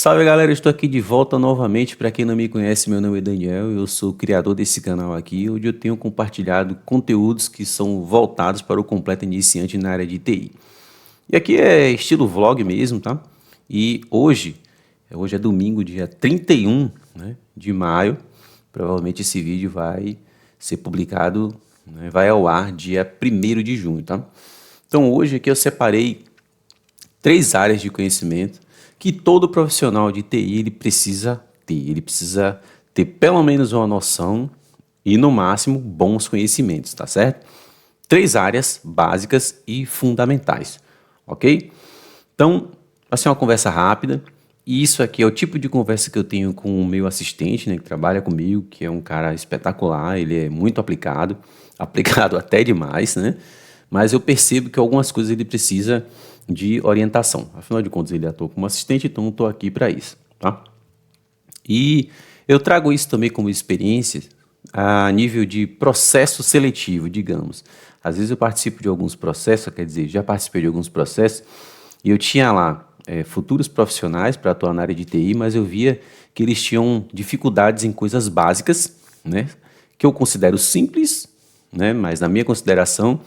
Salve galera, eu estou aqui de volta novamente. Para quem não me conhece, meu nome é Daniel, eu sou o criador desse canal aqui, onde eu tenho compartilhado conteúdos que são voltados para o completo iniciante na área de TI. E aqui é estilo vlog mesmo, tá? E hoje é domingo, dia 31, né, de maio. Provavelmente esse vídeo vai ser publicado, né, vai ao ar dia 1º de junho, tá? Então hoje aqui eu separei 3 áreas de conhecimento que todo profissional de TI ele precisa ter. Ele precisa ter pelo menos uma noção e, no máximo, bons conhecimentos, tá certo? 3 áreas básicas e fundamentais, ok? Então, vai ser uma conversa rápida. E isso aqui é o tipo de conversa que eu tenho com o meu assistente, né, que trabalha comigo, que é um cara espetacular, ele é muito aplicado, aplicado até demais, né? Mas eu percebo que algumas coisas ele precisa de orientação. Afinal de contas, ele atua como assistente, então eu estou aqui para isso, tá? E eu trago isso também como experiência a nível de processo seletivo, digamos. Às vezes eu participo de alguns processos, quer dizer, já participei de alguns processos, e eu tinha lá futuros profissionais para atuar na área de TI, mas eu via que eles tinham dificuldades em coisas básicas, né, que eu considero simples, né, mas na minha consideração,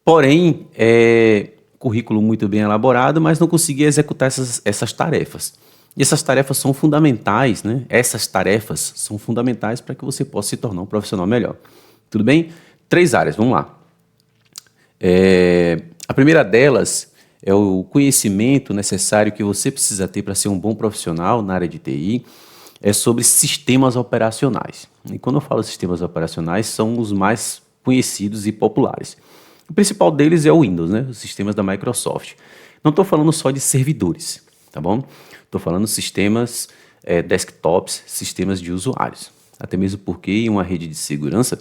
porém, currículo muito bem elaborado, mas não conseguia executar essas tarefas. E essas tarefas são fundamentais, né? Essas tarefas são fundamentais para que você possa se tornar um profissional melhor. Tudo bem? 3 áreas, vamos lá. A primeira delas é o conhecimento necessário que você precisa ter para ser um bom profissional na área de TI, é sobre sistemas operacionais. E quando eu falo sistemas operacionais, são os mais conhecidos e populares. O principal deles é o Windows, né? Os sistemas da Microsoft. Não estou falando só de servidores, tá bom? Estou falando sistemas desktops, sistemas de usuários. Até mesmo porque em uma rede de segurança,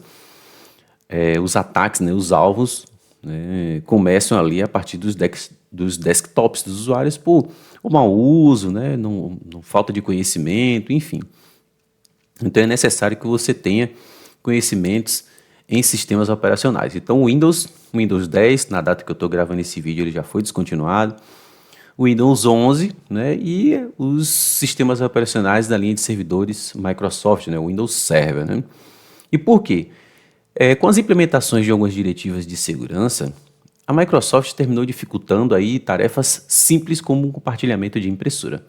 os ataques, né, os alvos, né, começam ali a partir dos desktops dos usuários por mau uso, né, não falta de conhecimento, enfim. Então é necessário que você tenha conhecimentos em sistemas operacionais. Então o Windows 10, na data que eu estou gravando esse vídeo, ele já foi descontinuado. O Windows 11, né, e os sistemas operacionais da linha de servidores Microsoft, né, o Windows Server. Né? E por quê? Com as implementações de algumas diretivas de segurança, a Microsoft terminou dificultando aí tarefas simples como o compartilhamento de impressora.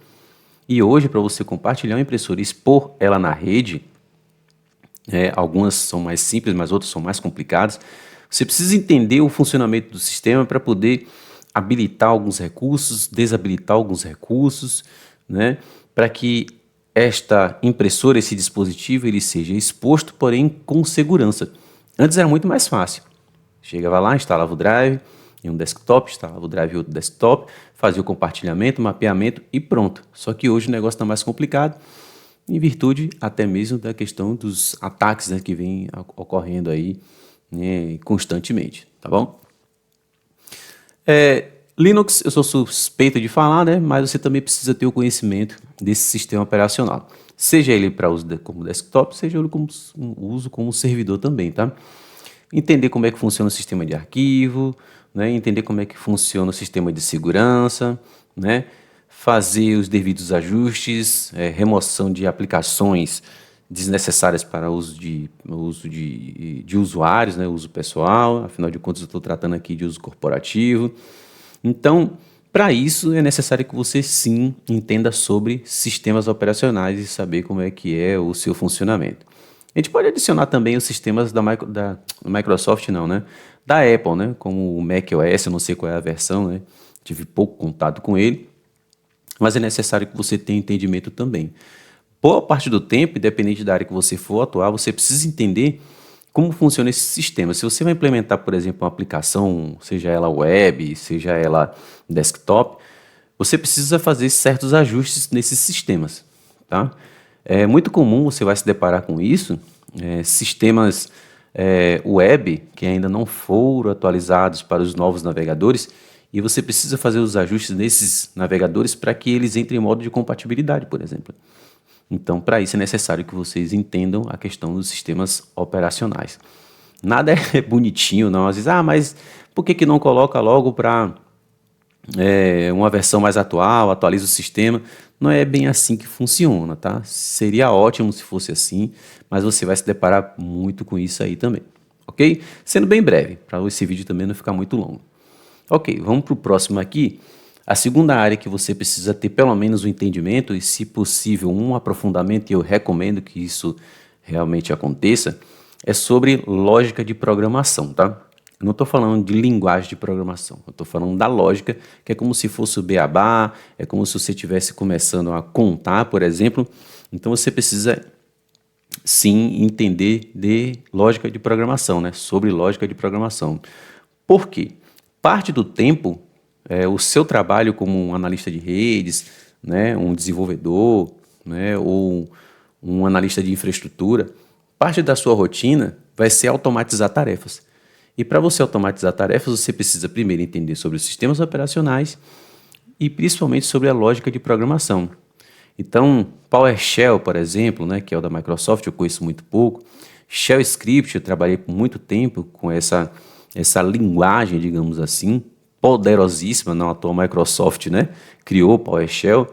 E hoje, para você compartilhar uma impressora e expor ela na rede, algumas são mais simples, mas outras são mais complicadas. Você precisa entender o funcionamento do sistema para poder habilitar alguns recursos, desabilitar alguns recursos, né, para que esta impressora, esse dispositivo, ele seja exposto, porém com segurança. Antes era muito mais fácil. Chegava lá, instalava o drive em um desktop, instalava o drive em outro desktop, fazia o compartilhamento, mapeamento e pronto. Só que hoje o negócio está mais complicado, em virtude até mesmo da questão dos ataques, né, que vem ocorrendo aí, né, constantemente, tá bom? Linux, eu sou suspeito de falar, né, mas você também precisa ter o conhecimento desse sistema operacional. Seja ele para uso como desktop, seja ele como uso como servidor também, tá? Entender como é que funciona o sistema de arquivo, né, entender como é que funciona o sistema de segurança, né, fazer os devidos ajustes, remoção de aplicações desnecessárias para uso de usuários, né, uso pessoal, afinal de contas eu estou tratando aqui de uso corporativo. Então, para isso é necessário que você sim entenda sobre sistemas operacionais e saber como é que é o seu funcionamento. A gente pode adicionar também os sistemas da Microsoft, não, né? Da Apple, né? Como o macOS, eu não sei qual é a versão, né? Tive pouco contato com ele, mas é necessário que você tenha entendimento também. Boa parte do tempo, independente da área que você for atuar, você precisa entender como funciona esse sistema. Se você vai implementar, por exemplo, uma aplicação, seja ela web, seja ela desktop, você precisa fazer certos ajustes nesses sistemas, tá? É muito comum você vai se deparar com isso, sistemas web que ainda não foram atualizados para os novos navegadores e você precisa fazer os ajustes nesses navegadores para que eles entrem em modo de compatibilidade, por exemplo. Então, para isso é necessário que vocês entendam a questão dos sistemas operacionais. Nada é bonitinho, não. Às vezes, mas por que não coloca logo para uma versão mais atual, atualiza o sistema. Não é bem assim que funciona, tá? Seria ótimo se fosse assim, mas você vai se deparar muito com isso aí também, ok? Sendo bem breve, para esse vídeo também não ficar muito longo. Ok, vamos para o próximo aqui. A segunda área que você precisa ter pelo menos um entendimento e, se possível, um aprofundamento, e eu recomendo que isso realmente aconteça, é sobre lógica de programação, tá? Eu não estou falando de linguagem de programação, eu estou falando da lógica, que é como se fosse o beabá, é como se você estivesse começando a contar, por exemplo. Então você precisa sim entender de lógica de programação, né? Sobre lógica de programação. Por quê? Parte do tempo, o seu trabalho como um analista de redes, né, um desenvolvedor, né, ou um analista de infraestrutura, parte da sua rotina vai ser automatizar tarefas. E para você automatizar tarefas, você precisa primeiro entender sobre os sistemas operacionais e principalmente sobre a lógica de programação. Então, PowerShell, por exemplo, né, que é o da Microsoft, eu conheço muito pouco. Shell Script, eu trabalhei por muito tempo com essa linguagem, digamos assim, poderosíssima, não à toa a Microsoft, né, criou o PowerShell.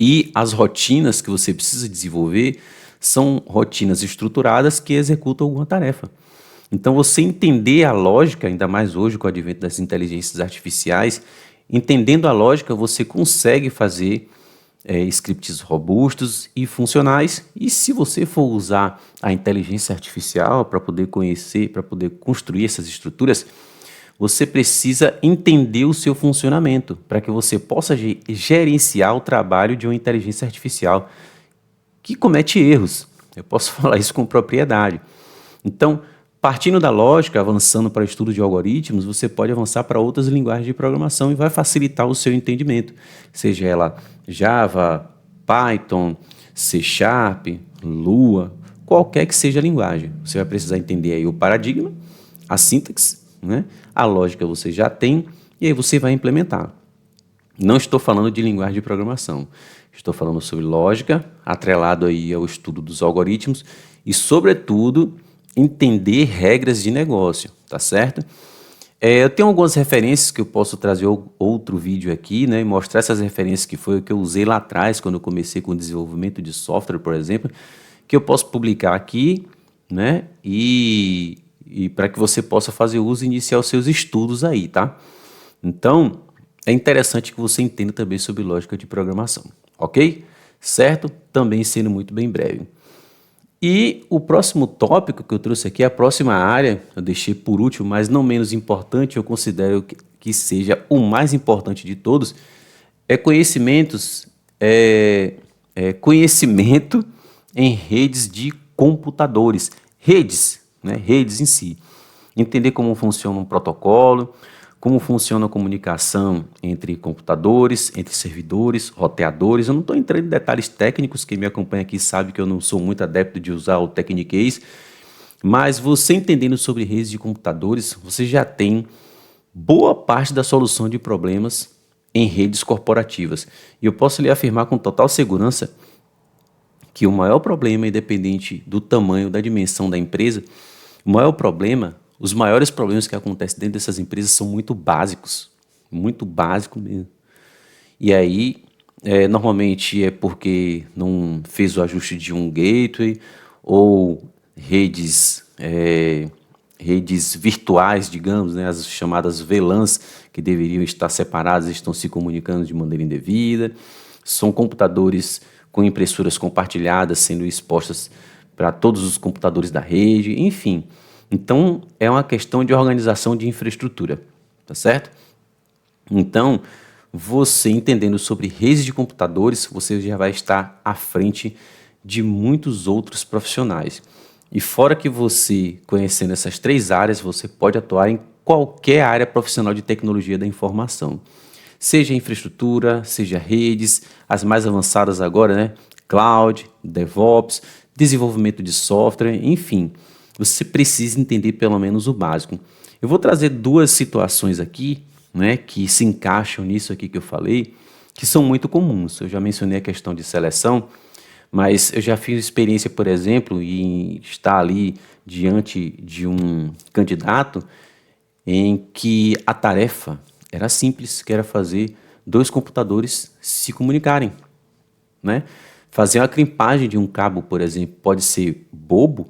E as rotinas que você precisa desenvolver são rotinas estruturadas que executam alguma tarefa. Então, você entender a lógica, ainda mais hoje com o advento das inteligências artificiais, entendendo a lógica, você consegue fazer scripts robustos e funcionais. E se você for usar a inteligência artificial para poder conhecer, para poder construir essas estruturas, você precisa entender o seu funcionamento para que você possa gerenciar o trabalho de uma inteligência artificial que comete erros. Eu posso falar isso com propriedade. Então, partindo da lógica, avançando para o estudo de algoritmos, você pode avançar para outras linguagens de programação e vai facilitar o seu entendimento, seja ela Java, Python, C Sharp, Lua, qualquer que seja a linguagem. Você vai precisar entender aí o paradigma, a sintaxe, né? A lógica você já tem e aí você vai implementar. Não estou falando de linguagem de programação, estou falando sobre lógica, atrelado aí ao estudo dos algoritmos e, sobretudo, entender regras de negócio, tá certo? Eu tenho algumas referências que eu posso trazer outro vídeo aqui, né, e mostrar essas referências que foi o que eu usei lá atrás, quando eu comecei com o desenvolvimento de software, por exemplo, que eu posso publicar aqui, né, e para que você possa fazer uso e iniciar os seus estudos aí, tá? Então, é interessante que você entenda também sobre lógica de programação, ok? Certo? Também sendo muito bem breve. E o próximo tópico que eu trouxe aqui, a próxima área, eu deixei por último, mas não menos importante, eu considero que seja o mais importante de todos, é conhecimento em redes de computadores, redes, né, redes em si. Entender como funciona um protocolo, como funciona a comunicação entre computadores, entre servidores, roteadores. Eu não estou entrando em detalhes técnicos, quem me acompanha aqui sabe que eu não sou muito adepto de usar o Techniquez, mas você entendendo sobre redes de computadores, você já tem boa parte da solução de problemas em redes corporativas. E eu posso lhe afirmar com total segurança que o maior problema, independente do tamanho, da dimensão da empresa, o maior problema, os maiores problemas que acontecem dentro dessas empresas são muito básicos mesmo. E aí, normalmente é porque não fez o ajuste de um gateway ou redes virtuais, digamos, né, as chamadas VLANs, que deveriam estar separadas, estão se comunicando de maneira indevida. São computadores com impressoras compartilhadas sendo expostas para todos os computadores da rede, enfim. Então, é uma questão de organização de infraestrutura, tá certo? Então, você entendendo sobre redes de computadores, você já vai estar à frente de muitos outros profissionais. E fora que você, conhecendo essas três áreas, você pode atuar em qualquer área profissional de tecnologia da informação. Seja infraestrutura, seja redes, as mais avançadas agora, né? Cloud, DevOps, desenvolvimento de software, enfim. Você precisa entender pelo menos o básico. Eu vou trazer duas situações aqui, né, que se encaixam nisso aqui que eu falei, que são muito comuns. Eu já mencionei a questão de seleção, mas eu já fiz experiência, por exemplo, em estar ali diante de um candidato em que a tarefa Era simples, que era fazer dois computadores se comunicarem, né? Fazer uma crimpagem de um cabo, por exemplo, pode ser bobo,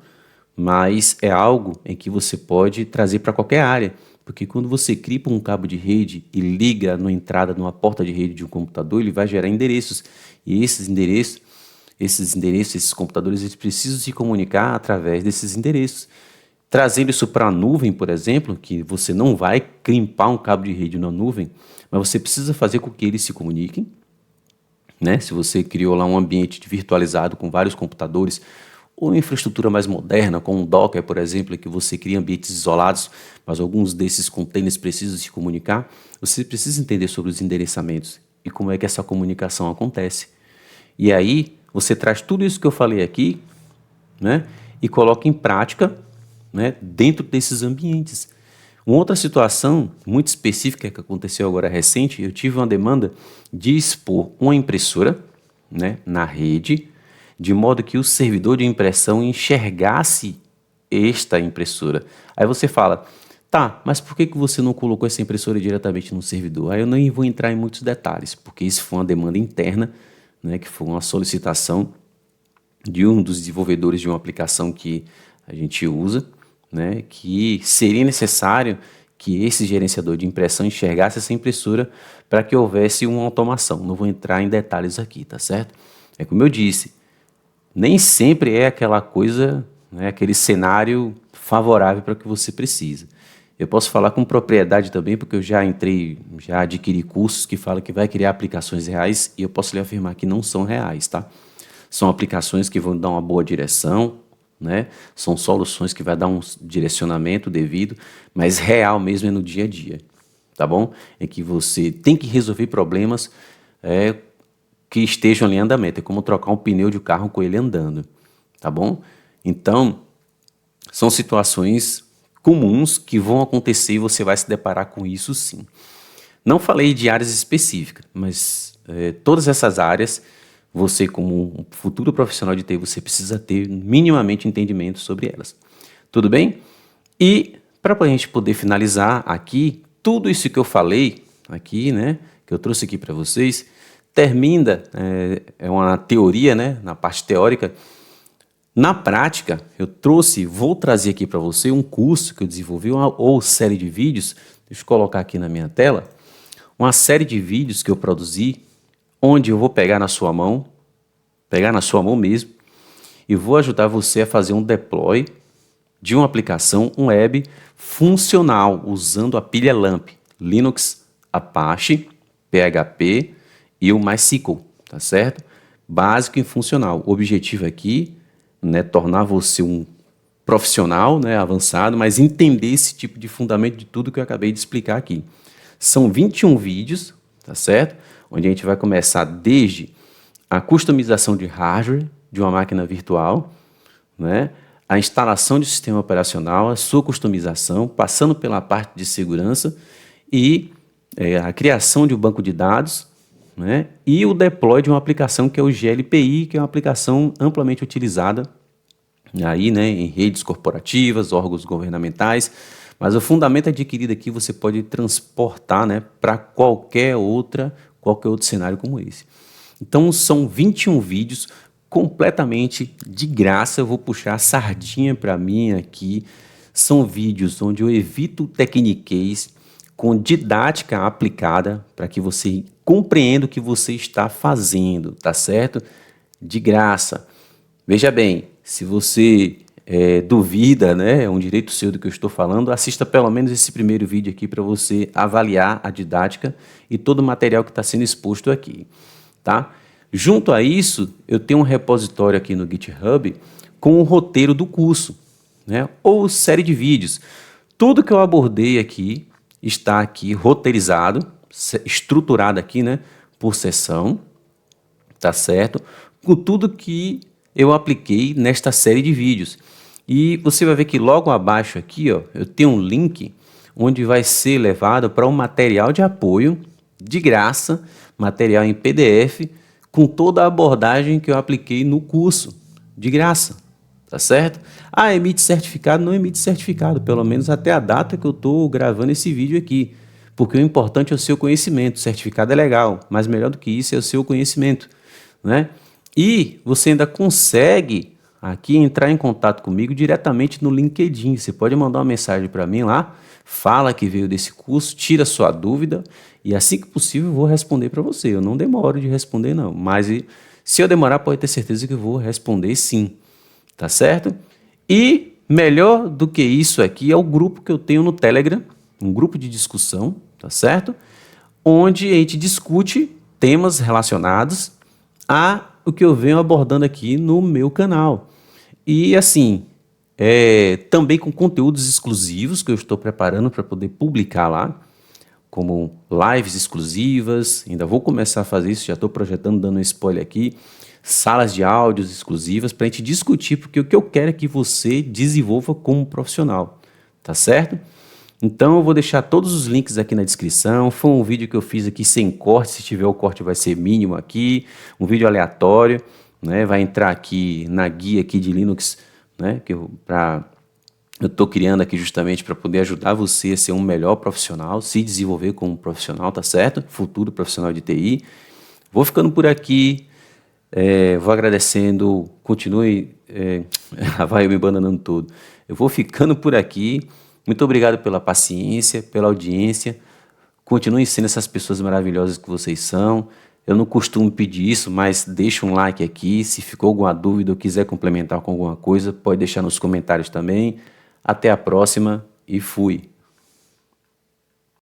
mas é algo em que você pode trazer para qualquer área. Porque quando você crimpa um cabo de rede e liga na entrada, numa porta de rede de um computador, ele vai gerar endereços. E esses computadores, eles precisam se comunicar através desses endereços. Trazendo isso para a nuvem, por exemplo, que você não vai crimpar um cabo de rede na nuvem, mas você precisa fazer com que eles se comuniquem, né? Se você criou lá um ambiente virtualizado com vários computadores, ou infraestrutura mais moderna, como um Docker, por exemplo, em que você cria ambientes isolados, mas alguns desses containers precisam se comunicar, você precisa entender sobre os endereçamentos e como é que essa comunicação acontece. E aí, você traz tudo isso que eu falei aqui, né, e coloca em prática, né, dentro desses ambientes. Uma outra situação muito específica que aconteceu agora recente, eu tive uma demanda de expor uma impressora, né, na rede, de modo que o servidor de impressão enxergasse esta impressora. Aí você fala, tá, mas por que você não colocou essa impressora diretamente no servidor? Aí eu nem vou entrar em muitos detalhes, porque isso foi uma demanda interna, né, que foi uma solicitação de um dos desenvolvedores de uma aplicação que a gente usa, né, que seria necessário que esse gerenciador de impressão enxergasse essa impressora para que houvesse uma automação. Não vou entrar em detalhes aqui, tá certo? É como eu disse, nem sempre é aquela coisa, né, aquele cenário favorável para o que você precisa. Eu posso falar com propriedade também, porque eu já adquiri cursos que falam que vai criar aplicações reais e eu posso lhe afirmar que não são reais, tá? São aplicações que vão dar uma boa direção, né? São soluções que vai dar um direcionamento devido, mas real mesmo é no dia a dia, tá bom? É que você tem que resolver problemas que estejam ali em andamento. É como trocar um pneu de carro com ele andando, tá bom? Então, são situações comuns que vão acontecer e você vai se deparar com isso sim. Não falei de áreas específicas, mas todas essas áreas, você como um futuro profissional de TI, você precisa ter minimamente entendimento sobre elas. Tudo bem? E para a gente poder finalizar aqui, tudo isso que eu falei aqui, né, que eu trouxe aqui para vocês, termina, é uma teoria, né, na parte teórica. Na prática, vou trazer aqui para você um curso que eu desenvolvi, ou série de vídeos, deixa eu colocar aqui na minha tela, uma série de vídeos que eu produzi, onde eu vou pegar na sua mão mesmo, e vou ajudar você a fazer um deploy de uma aplicação, um web funcional, usando a pilha LAMP, Linux, Apache, PHP e o MySQL, tá certo? Básico e funcional. O objetivo aqui, né, tornar você um profissional, né, avançado, mas entender esse tipo de fundamento de tudo que eu acabei de explicar aqui. São 21 vídeos, tá certo? Onde a gente vai começar desde a customização de hardware de uma máquina virtual, né, a instalação de sistema operacional, a sua customização, passando pela parte de segurança e a criação de um banco de dados, né, e o deploy de uma aplicação que é o GLPI, que é uma aplicação amplamente utilizada aí, né, em redes corporativas, órgãos governamentais, mas o fundamento adquirido aqui você pode transportar, né, para qualquer outro cenário como esse. Então são 21 vídeos completamente de graça. Eu vou puxar a sardinha para mim aqui. São vídeos onde eu evito tecniquez com didática aplicada para que você compreenda o que você está fazendo, tá certo? De graça. Veja bem, se você duvida, né, é um direito seu do que eu estou falando, assista pelo menos esse primeiro vídeo aqui para você avaliar a didática e todo o material que está sendo exposto aqui, tá? Junto a isso, eu tenho um repositório aqui no GitHub com o roteiro do curso, né, ou série de vídeos. Tudo que eu abordei aqui está aqui roteirizado, estruturado aqui, né, por sessão, tá certo? Com tudo que eu apliquei nesta série de vídeos. E você vai ver que logo abaixo aqui, ó, eu tenho um link onde vai ser levado para um material de apoio, de graça, material em PDF, com toda a abordagem que eu apliquei no curso, de graça, tá certo? Emite certificado? Não emite certificado, pelo menos até a data que eu estou gravando esse vídeo aqui. Porque o importante é o seu conhecimento. O certificado é legal, mas melhor do que isso é o seu conhecimento, né? E você ainda consegue aqui entrar em contato comigo diretamente no LinkedIn. Você pode mandar uma mensagem para mim lá, fala que veio desse curso, tira sua dúvida e assim que possível eu vou responder para você. Eu não demoro de responder não, mas se eu demorar pode ter certeza que eu vou responder sim, tá certo? E melhor do que isso aqui é o grupo que eu tenho no Telegram, um grupo de discussão, tá certo? Onde a gente discute temas relacionados a o que eu venho abordando aqui no meu canal. E assim, também com conteúdos exclusivos que eu estou preparando para poder publicar lá, como lives exclusivas, ainda vou começar a fazer isso, já estou projetando, dando um spoiler aqui, salas de áudios exclusivas para a gente discutir, porque o que eu quero é que você desenvolva como profissional, tá certo? Então eu vou deixar todos os links aqui na descrição. Foi um vídeo que eu fiz aqui sem corte, se tiver o corte vai ser mínimo aqui, um vídeo aleatório, né? Vai entrar aqui na guia aqui de Linux, né? Eu estou criando aqui justamente para poder ajudar você a ser um melhor profissional, se desenvolver como profissional, tá certo? Futuro profissional de TI. Vou ficando por aqui, vou agradecendo, continue, vai eu me bananando todo. Eu vou ficando por aqui. Muito obrigado pela paciência, pela audiência. Continuem sendo essas pessoas maravilhosas que vocês são. Eu não costumo pedir isso, mas deixa um like aqui. Se ficou alguma dúvida ou quiser complementar com alguma coisa, pode deixar nos comentários também. Até a próxima e fui!